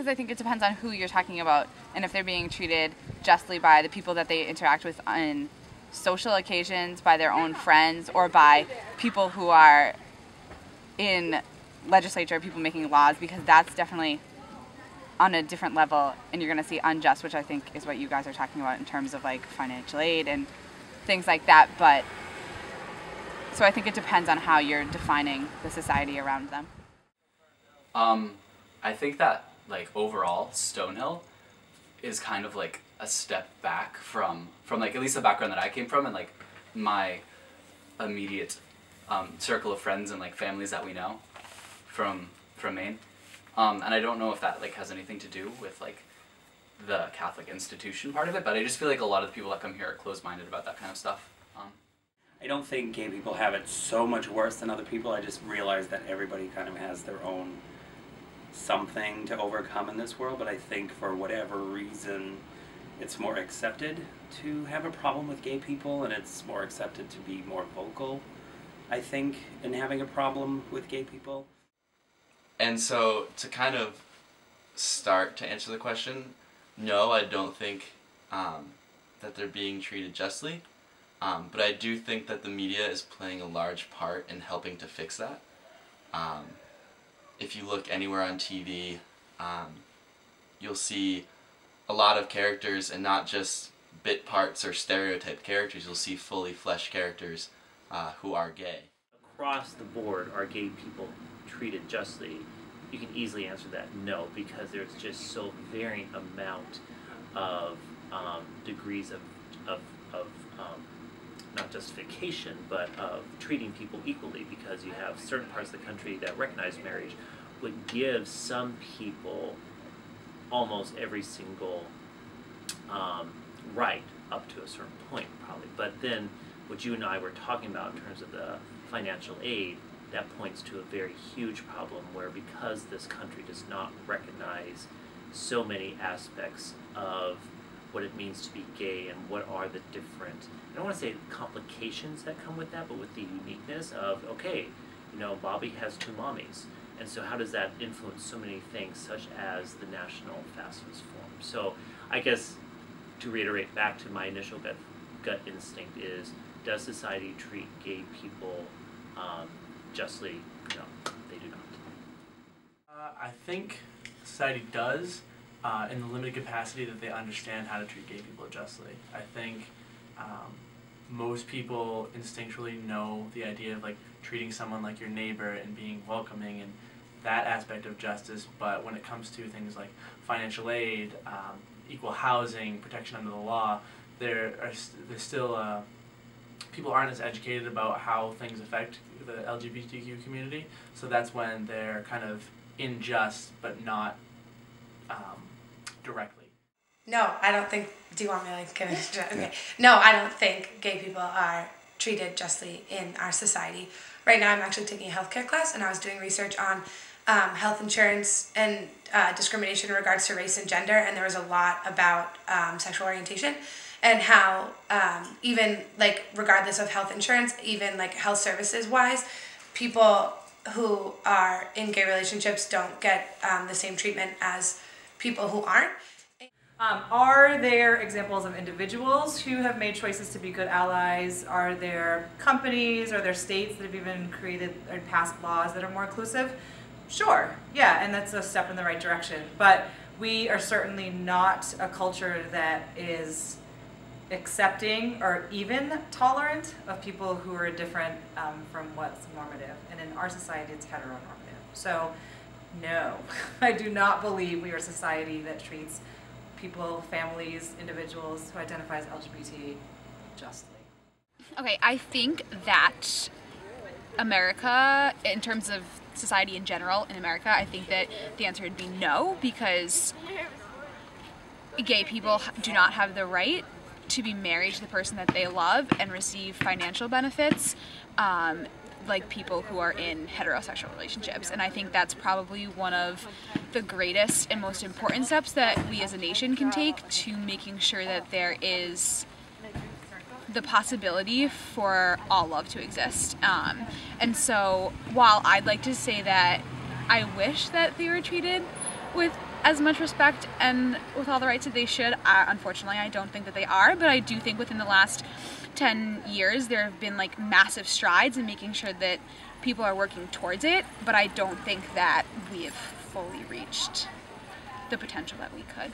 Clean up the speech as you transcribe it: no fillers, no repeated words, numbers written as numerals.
because I think it depends on who you're talking about and if they're being treated justly by the people that they interact with on social occasions, by their own friends, or by people who are in legislature, people making laws, because that's definitely on a different level, and you're going to see unjust, which I think is what you guys are talking about in terms of like financial aid and things like that. But so I think it depends on how you're defining the society around them. I think that like overall Stonehill is kind of like a step back from like at least the background that I came from and like my immediate circle of friends and like families that we know from Maine. And I don't know if that like has anything to do with like the Catholic institution part of it, but I just feel like a lot of the people that come here are closed-minded about that kind of stuff. I don't think gay people have it so much worse than other people. I just realize that everybody kind of has their own something to overcome in this world, but I think for whatever reason it's more accepted to have a problem with gay people, and it's more accepted to be more vocal, I think, in having a problem with gay people. And so to kind of start to answer the question, no, I don't think that they're being treated justly, but I do think that the media is playing a large part in helping to fix that. If you look anywhere on TV, you'll see a lot of characters, and not just bit parts or stereotyped characters. You'll see fully fleshed characters who are gay. Across the board, are gay people treated justly? You can easily answer that no, because there's just so varying amount of degrees of not justification, but of treating people equally, because you have certain parts of the country that recognize marriage would give some people almost every single right up to a certain point, probably. But then what you and I were talking about in terms of the financial aid, that points to a very huge problem where, because this country does not recognize so many aspects of what it means to be gay and what are the different, I don't want to say complications that come with that, but with the uniqueness of, okay, you know, Bobby has 2 mommies, and so how does that influence so many things, such as the National FAFSA's form? So I guess to reiterate back to my initial gut instinct is, does society treat gay people justly? No, they do not. I think society does, in the limited capacity that they understand how to treat gay people justly. I think most people instinctually know the idea of like treating someone like your neighbor and being welcoming and that aspect of justice, but when it comes to things like financial aid, equal housing, protection under the law, there's still people aren't as educated about how things affect the LGBTQ community, so that's when they're kind of unjust but not directly. No, I don't think, do you want me to like give it a okay. No, I don't think gay people are treated justly in our society. Right now I'm actually taking a healthcare class, and I was doing research on health insurance and discrimination in regards to race and gender, and there was a lot about sexual orientation and how even like regardless of health insurance, even like health services wise, people who are in gay relationships don't get the same treatment as people who aren't. Are there examples of individuals who have made choices to be good allies? Are there companies, are there states that have even created or passed laws that are more inclusive? Sure, yeah, and that's a step in the right direction. But we are certainly not a culture that is accepting or even tolerant of people who are different from what's normative. And in our society, it's heteronormative. So, no, I do not believe we are a society that treats people, families, individuals who identify as LGBT justly. Okay, I think that America, in terms of society in general in America, I think that the answer would be no, because gay people do not have the right to be married to the person that they love and receive financial benefits like people who are in heterosexual relationships. And I think that's probably one of the greatest and most important steps that we as a nation can take to making sure that there is the possibility for all love to exist. And so while I'd like to say that I wish that they were treated with as much respect and with all the rights that they should. Unfortunately, I don't think that they are, but I do think within the last 10 years there have been like massive strides in making sure that people are working towards it, but I don't think that we have fully reached the potential that we could.